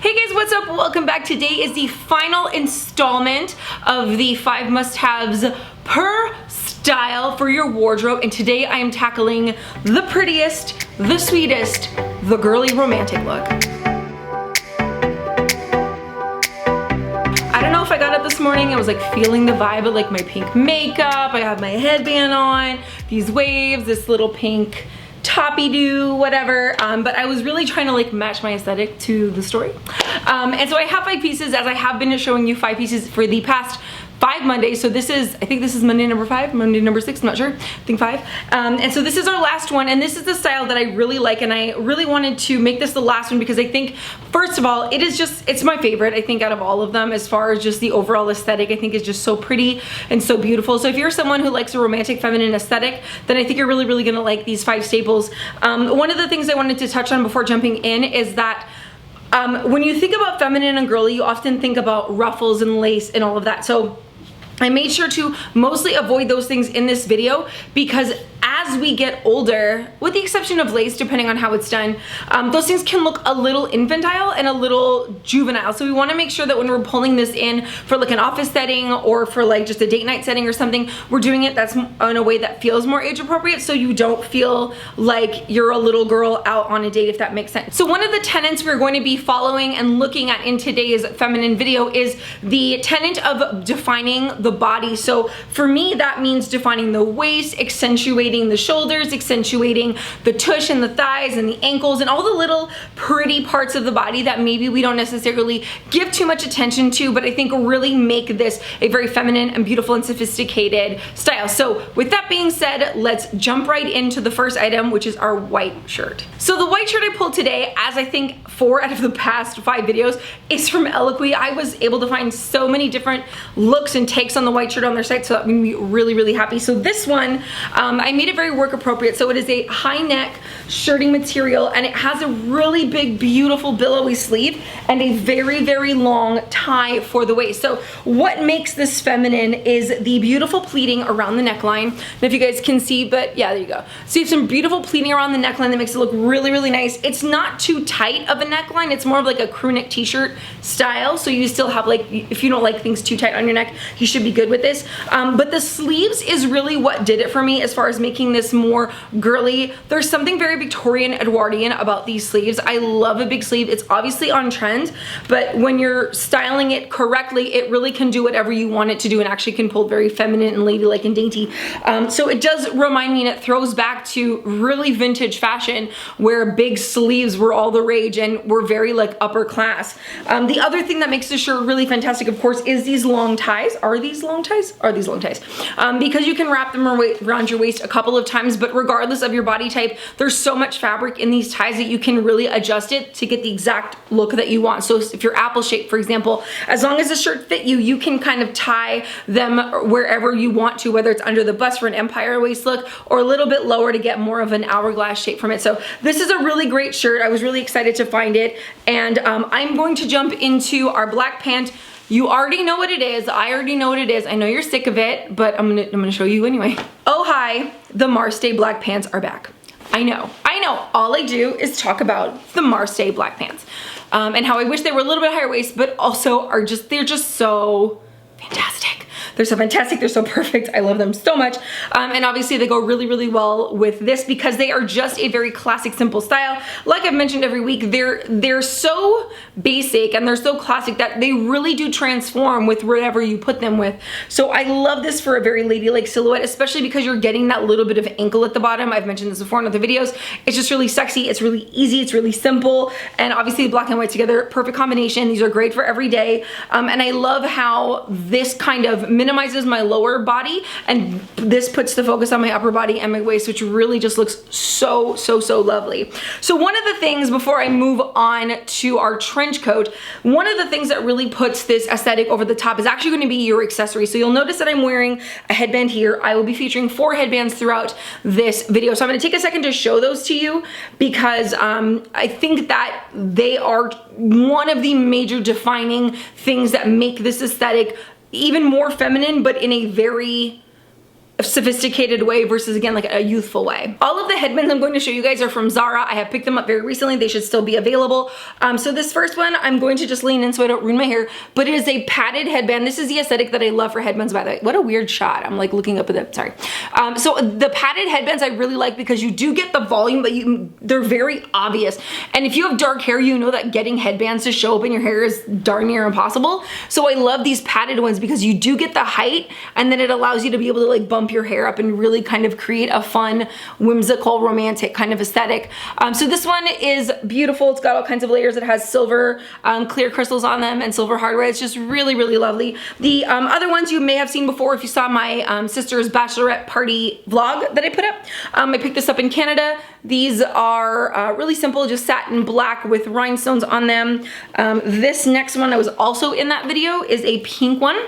Hey guys, what's up? Welcome back. Today is the final installment of the 5 must-haves per style for your wardrobe, and today I am tackling the prettiest, the sweetest, the girly romantic look. I don't know if I got up this morning, I was like feeling the vibe of like my pink makeup, I have my headband on, these waves, this little pink toppy do, whatever, but I was really trying to like match my aesthetic to the story. And so I have 5 pieces, as I have been showing you 5 pieces for the past 5 Mondays. So this is, I think this is Monday number 5, Monday number 6, I'm not sure, I think 5. And so this is our last one, and this is the style that I really like, and I really wanted to make this the last one because I think, first of all, it's my favorite, I think, out of all of them as far as just the overall aesthetic. I think it's just so pretty and so beautiful. So if you're someone who likes a romantic feminine aesthetic, then I think you're really gonna like these 5 staples. One of the things I wanted to touch on before jumping in is that when you think about feminine and girly, you often think about ruffles and lace and all of that. So I made sure to mostly avoid those things in this video because as we get older, with the exception of lace, depending on how it's done, those things can look a little infantile and a little juvenile. So we want to make sure that when we're pulling this in for like an office setting or for like just a date night setting or something, we're doing it that's in a way that feels more age appropriate, so you don't feel like you're a little girl out on a date, if that makes sense. So one of the tenets we're going to be following and looking at in today's feminine video is the tenet of defining the body. So for me, that means defining the waist, accentuating the shoulders, accentuating the tush and the thighs and the ankles and all the little pretty parts of the body that maybe we don't necessarily give too much attention to, but I think really make this a very feminine and beautiful and sophisticated style. So with that being said, let's jump right into the first item, which is our white shirt. So the white shirt I pulled today, as I think 4 out of the past 5 videos, is from Eloquii. I was able to find so many different looks and takes on the white shirt on their site, so that made me really happy. So this one, I made it very work appropriate. So it is a high neck shirting material, and it has a really big, beautiful billowy sleeve and a very long tie for the waist. So what makes this feminine is the beautiful pleating around the neckline. I don't know if you guys can see, but yeah, there you go. So you have some beautiful pleating around the neckline that makes it look really nice. It's not too tight of a neckline. It's more of like a crew neck t-shirt style. So you still have like, if you don't like things too tight on your neck, you should be good with this. But the sleeves is really what did it for me as far as making this more girly. There's something very Victorian Edwardian about these sleeves. I love a big sleeve. It's obviously on trend, but when you're styling it correctly, it really can do whatever you want it to do and actually can pull very feminine and ladylike and dainty. So it does remind me, and it throws back to really vintage fashion where big sleeves were all the rage and were very like upper class. The other thing that makes this shirt really fantastic, of course, is these long ties. Are these long ties? Are these long ties? Because you can wrap them around your waist a couple of times, but regardless of your body type, there's so much fabric in these ties that you can really adjust it to get the exact look that you want. So if you're apple shaped, for example, as long as the shirt fit you, you can kind of tie them wherever you want to, whether it's under the bust for an empire waist look or a little bit lower to get more of an hourglass shape from it. So this is a really great shirt. I was really excited to find it, and I'm going to jump into our black pant. You already know what it is. I already know what it is. I know you're sick of it, but I'm gonna show you anyway. Oh hi, the Marstay black pants are back. I know. All I do is talk about the Marstay black pants and how I wish they were a little bit higher waist, but also they're just so fantastic. They're so fantastic, they're so perfect, I love them so much. And obviously they go really well with this because they are just a very classic, simple style. Like I've mentioned every week, they're so basic and they're so classic that they really do transform with whatever you put them with. So I love this for a very ladylike silhouette, especially because you're getting that little bit of ankle at the bottom. I've mentioned this before in other videos. It's just really sexy, it's really easy, it's really simple, and obviously black and white together, perfect combination. These are great for every day. And I love how this kind of minimizes my lower body and this puts the focus on my upper body and my waist, which really just looks so lovely. So one of the things, before I move on to our trench coat, one of the things that really puts this aesthetic over the top is actually going to be your accessory. So you'll notice that I'm wearing a headband here. I will be featuring 4 headbands throughout this video, so I'm going to take a second to show those to you because I think that they are one of the major defining things that make this aesthetic even more feminine, but in a very sophisticated way versus again like a youthful way. All of the headbands I'm going to show you guys are from Zara. I have picked them up very recently. They should still be available. So this first one I'm going to just lean in so I don't ruin my hair, but it is a padded headband. This is the aesthetic that I love for headbands, by the way. What a weird shot. I'm like looking up at it, sorry. So the padded headbands I really like because you do get the volume, but they're very obvious. And if you have dark hair, you know that getting headbands to show up in your hair is darn near impossible. So I love these padded ones because you do get the height, and then it allows you to be able to like bump your hair up and really kind of create a fun, whimsical, romantic kind of aesthetic. So this one is beautiful. It's got all kinds of layers. It has silver clear crystals on them and silver hardware. It's just really, really lovely. The other ones you may have seen before if you saw my sister's bachelorette party vlog that I put up. I picked this up in Canada. These are really simple, just satin black with rhinestones on them. This next one that was also in that video is a pink one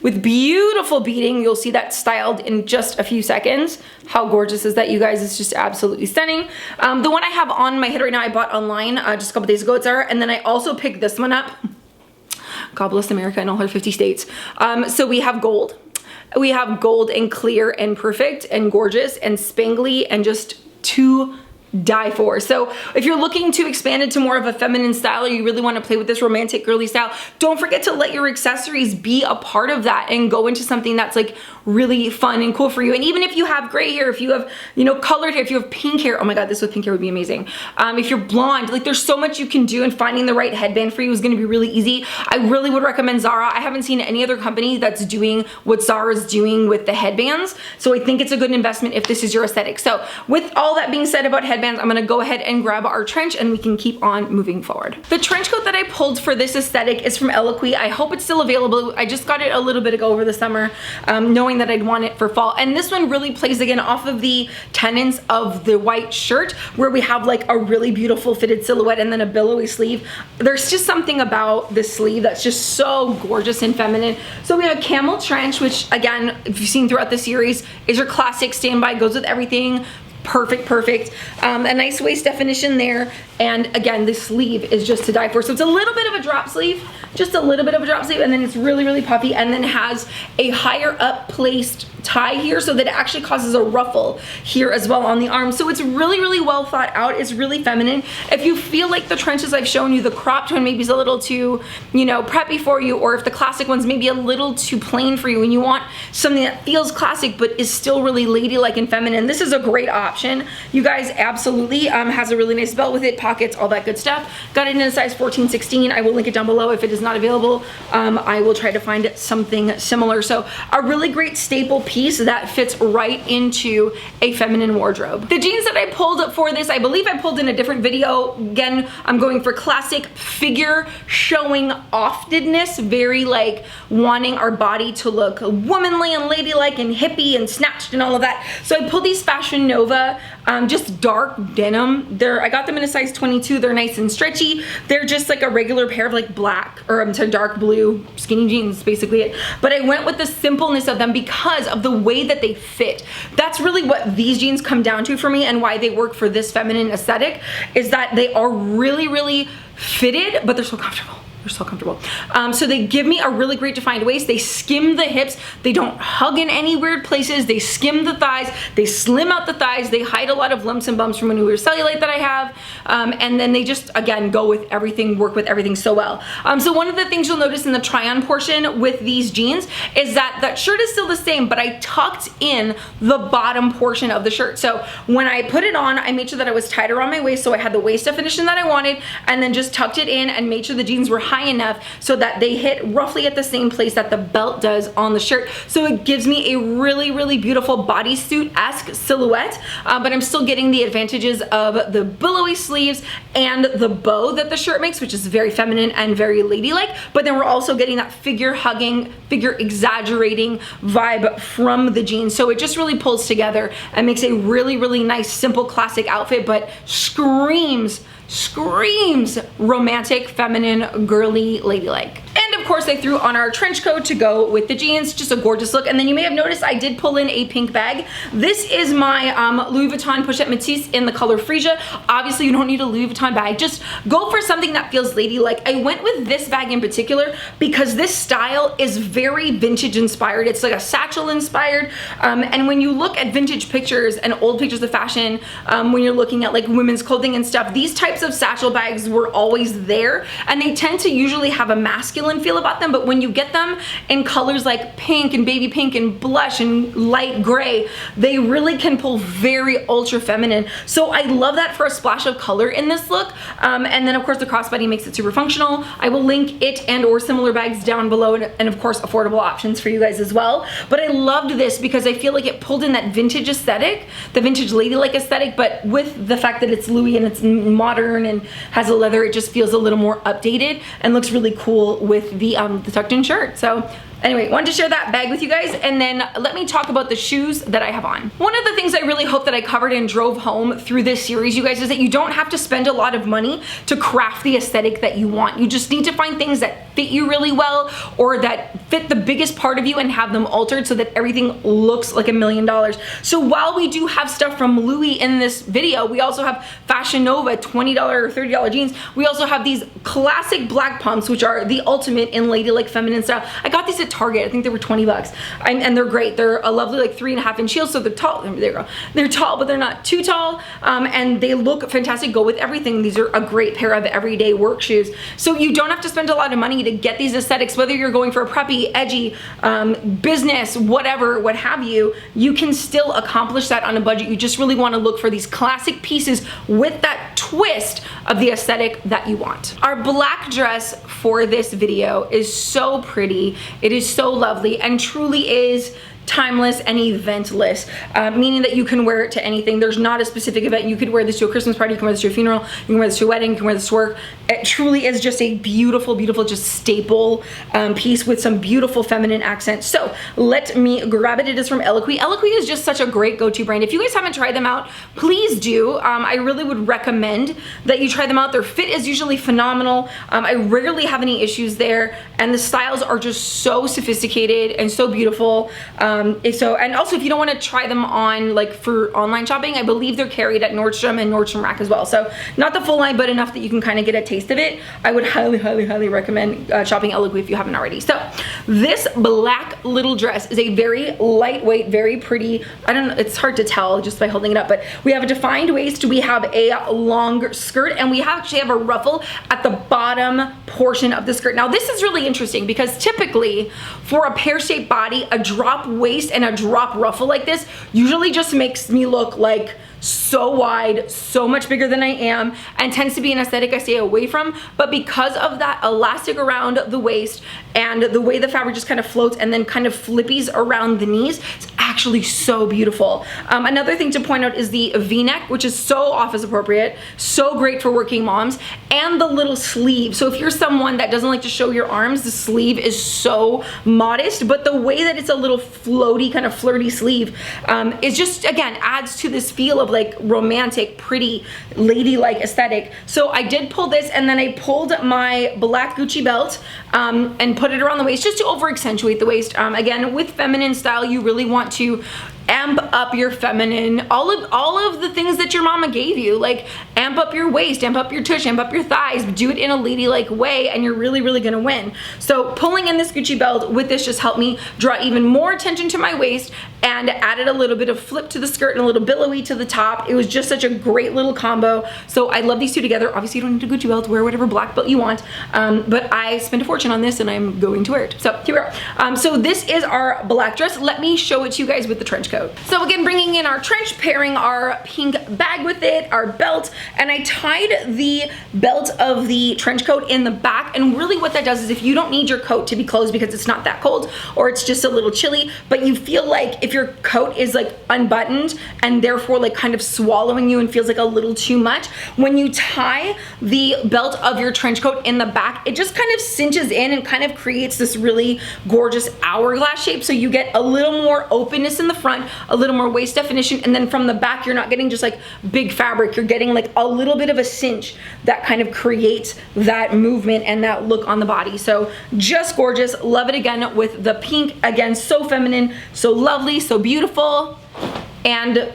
with beautiful beading. You'll see that styled in just a few seconds. How gorgeous is that, you guys? It's just absolutely stunning. The one I have on my head right now, I bought online just a couple days ago at Zara, and then I also picked this one up. God bless America and all her 50 states. So we have gold. We have gold and clear and perfect and gorgeous and spangly and just to die for. So if you're looking to expand into more of a feminine style, or you really want to play with this romantic girly style, don't forget to let your accessories be a part of that and go into something that's like really fun and cool for you. And even if you have gray hair, if you have, you know, colored hair, if you have pink hair, oh my God, this with pink hair would be amazing. If you're blonde, like there's so much you can do, and finding the right headband for you is going to be really easy. I really would recommend Zara. I haven't seen any other company that's doing what Zara's doing with the headbands. So I think it's a good investment if this is your aesthetic. So with all that being said about headbands, I'm gonna go ahead and grab our trench and we can keep on moving forward. The trench coat that I pulled for this aesthetic is from Eloquii. I hope it's still available. I just got it a little bit ago over the summer, knowing that I'd want it for fall. And this one really plays again off of the tenets of the white shirt, where we have like a really beautiful fitted silhouette and then a billowy sleeve. There's just something about this sleeve that's just so gorgeous and feminine. So we have a Camel Trench, which again, if you've seen throughout the series, is your classic standby, goes with everything. Perfect. A nice waist definition there. And again, this sleeve is just to die for. So it's a little bit of a drop sleeve, just a little bit of a drop sleeve, and then it's really, really puffy, and then has a higher up placed tie here so that it actually causes a ruffle here as well on the arm. So it's really, really well thought out. It's really feminine. If you feel like the trenches I've shown you, the cropped one maybe is a little too, you know, preppy for you, or if the classic one's maybe a little too plain for you and you want something that feels classic but is still really ladylike and feminine, this is a great option. You guys, absolutely. Has a really nice belt with it, pockets, all that good stuff. Got it in a size 14-16. I will link it down below if it is not available. I will try to find something similar. So a really great staple piece that fits right into a feminine wardrobe. The jeans that I pulled for this, I believe I pulled in a different video. Again, I'm going for classic figure showing offness, very like wanting our body to look womanly and ladylike and hippie and snatched and all of that. So I pulled these Fashion Nova, just dark denim. I got them in a size 22. They're nice and stretchy. They're just like a regular pair of like black, or I'm sorry, dark blue skinny jeans, basically it. But I went with the simpleness of them because of the way that they fit. That's really what these jeans come down to for me, and why they work for this feminine aesthetic, is that they are really, really fitted, but they're so comfortable. They're so comfortable. So they give me a really great defined waist. They skim the hips. They don't hug in any weird places. They skim the thighs. They slim out the thighs. They hide a lot of lumps and bumps from any weird cellulite that I have. And then they just, again, go with everything, work with everything so well. So one of the things you'll notice in the try-on portion with these jeans is that shirt is still the same, but I tucked in the bottom portion of the shirt. So when I put it on, I made sure that I was tight around my waist, so I had the waist definition that I wanted, and then just tucked it in and made sure the jeans were high enough so that they hit roughly at the same place that the belt does on the shirt. So it gives me a really, really beautiful bodysuit-esque silhouette, but I'm still getting the advantages of the billowy sleeves and the bow that the shirt makes, which is very feminine and very ladylike, but then we're also getting that figure hugging, figure exaggerating vibe from the jeans. So it just really pulls together and makes a really, really nice, simple, classic outfit, but screams romantic, feminine, girly, ladylike. And of course I threw on our trench coat to go with the jeans, just a gorgeous look. And then you may have noticed I did pull in a pink bag. This is my Louis Vuitton Pochette Métis in the color Frisia. Obviously you don't need a Louis Vuitton bag, just go for something that feels ladylike. I went with this bag in particular because this style is very vintage inspired. It's like a satchel inspired, and when you look at vintage pictures and old pictures of fashion, when you're looking at like women's clothing and stuff, these types of satchel bags were always there, and they tend to usually have a masculine feel about them, but when you get them in colors like pink and baby pink and blush and light gray, they really can pull very ultra feminine. So I love that for a splash of color in this look. And then of course the crossbody makes it super functional. I will link it and or similar bags down below, and of course affordable options for you guys as well. But I loved this because I feel like it pulled in that vintage aesthetic, the vintage ladylike aesthetic, but with the fact that it's Louis and it's modern and has a leather, it just feels a little more updated and looks really cool with the tucked in shirt. So anyway, wanted to share that bag with you guys, and then let me talk about the shoes that I have on. One of the things I really hope that I covered and drove home through this series, you guys, is that you don't have to spend a lot of money to craft the aesthetic that you want. You just need to find things that fit you really well, or that fit the biggest part of you, and have them altered so that everything looks like $1 million. So while we do have stuff from Louis in this video, we also have Fashion Nova $20 or $30 jeans. We also have these classic black pumps, which are the ultimate in ladylike feminine style. I got these at Target. I think they were 20 bucks, and they're great. They're a lovely like 3.5-inch heels, so they're tall. There you go. They're tall, but they're not too tall, and they look fantastic. Go with everything. These are a great pair of everyday work shoes. So you don't have to spend a lot of money to get these aesthetics. Whether you're going for a preppy, edgy, business, whatever, what have you, you can still accomplish that on a budget. You just really want to look for these classic pieces with that twist of the aesthetic that you want. Our black dress for this video is so pretty. It is so lovely and truly is timeless and eventless, meaning that you can wear it to anything. There's not a specific event. You could wear this to a Christmas party, you can wear this to a funeral, you can wear this to a wedding, you can wear this to work. It truly is just a beautiful, beautiful, just staple piece with some beautiful feminine accents. So let me grab it. It is from Eloquii. Eloquii is just such a great go-to brand. If you guys haven't tried them out, please do. I really would recommend that you try them out. Their fit is usually phenomenal. I rarely have any issues there, and the styles are just so sophisticated and so beautiful. And also if you don't want to try them on like for online shopping, I believe they're carried at Nordstrom and Nordstrom Rack as well. So not the full line, but enough that you can kind of get a taste of it. I would highly, highly, highly recommend shopping Eloquii if you haven't already. So this black little dress is a very lightweight, very pretty, I don't know, it's hard to tell just by holding it up, but we have a defined waist, we have a long skirt, and we actually have a ruffle at the bottom portion of the skirt. Now this is really interesting because typically for a pear-shaped body, a drop waist and a drop ruffle like this usually just makes me look like so wide, so much bigger than I am, and tends to be an aesthetic I stay away from. But because of that elastic around the waist and the way the fabric just kind of floats and then kind of flippies around the knees, it's actually so beautiful. Another thing to point out is the V-neck, which is so office appropriate, so great for working moms, and the little sleeve. So if you're someone that doesn't like to show your arms, the sleeve is so modest, but the way that it's a little floaty, kind of flirty sleeve is just, again, adds to this feel of like romantic, pretty, ladylike aesthetic. So I did pull this, and then I pulled my black Gucci belt and put it around the waist just to over accentuate the waist. Again, with feminine style, you really want to amp up your feminine, all of the things that your mama gave you, like amp up your waist, amp up your tush, amp up your thighs, do it in a ladylike way, and you're really, really gonna win. So pulling in this Gucci belt with this just helped me draw even more attention to my waist and added a little bit of flip to the skirt and a little billowy to the top. It was just such a great little combo. So I love these two together. Obviously you don't need a Gucci belt, wear whatever black belt you want, but I spent a fortune on this and I'm going to wear it. So here we are. So this is our black dress. Let me show it to you guys with the trench coat. So again, bringing in our trench, pairing our pink bag with it, our belt, and I tied the belt of the trench coat in the back. And really what that does is if you don't need your coat to be closed because it's not that cold or it's just a little chilly, but you feel like if your coat is like unbuttoned and therefore like kind of swallowing you and feels like a little too much, when you tie the belt of your trench coat in the back, it just kind of cinches in and kind of creates this really gorgeous hourglass shape. So you get a little more openness in the front, a little more waist definition, and then from the back you're not getting just like big fabric, you're getting like a little bit of a cinch that kind of creates that movement and that look on the body. So just gorgeous. Love it again with the pink. Again, so feminine, so lovely, so beautiful. And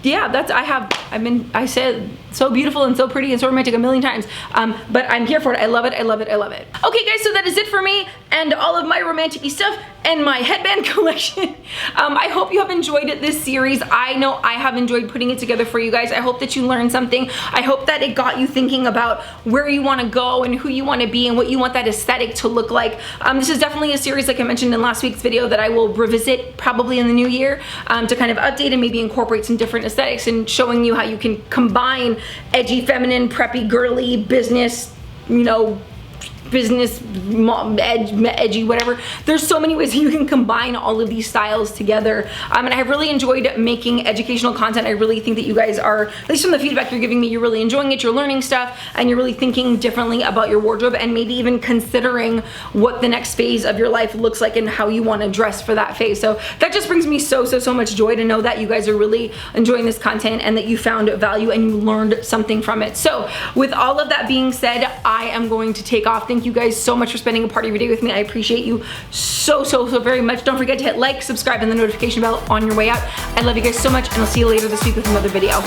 yeah, I said so beautiful and so pretty and so romantic a million times, but I'm here for it. I love it, I love it, I love it. Okay guys, so that is it for me and all of my romantic-y stuff and my headband collection. I hope you have enjoyed this series. I know I have enjoyed putting it together for you guys. I hope that you learned something. I hope that it got you thinking about where you want to go and who you want to be and what you want that aesthetic to look like. This is definitely a series, like I mentioned in last week's video, that I will revisit probably in the new year to kind of update and maybe incorporate some different aesthetics and showing you how you can combine edgy, feminine, preppy, girly, business, you know, business, edgy, whatever. There's so many ways you can combine all of these styles together, and I've really enjoyed making educational content. I really think that you guys are, at least from the feedback you're giving me, you're really enjoying it, you're learning stuff, and you're really thinking differently about your wardrobe and maybe even considering what the next phase of your life looks like and how you want to dress for that phase. So that just brings me so much joy to know that you guys are really enjoying this content and that you found value and you learned something from it. So with all of that being said, I am going to take off. Thank you guys so much for spending a part of your day with me. I appreciate you so very much. Don't forget to hit like, subscribe, and the notification bell on your way out. I love you guys so much, and I'll see you later this week with another video.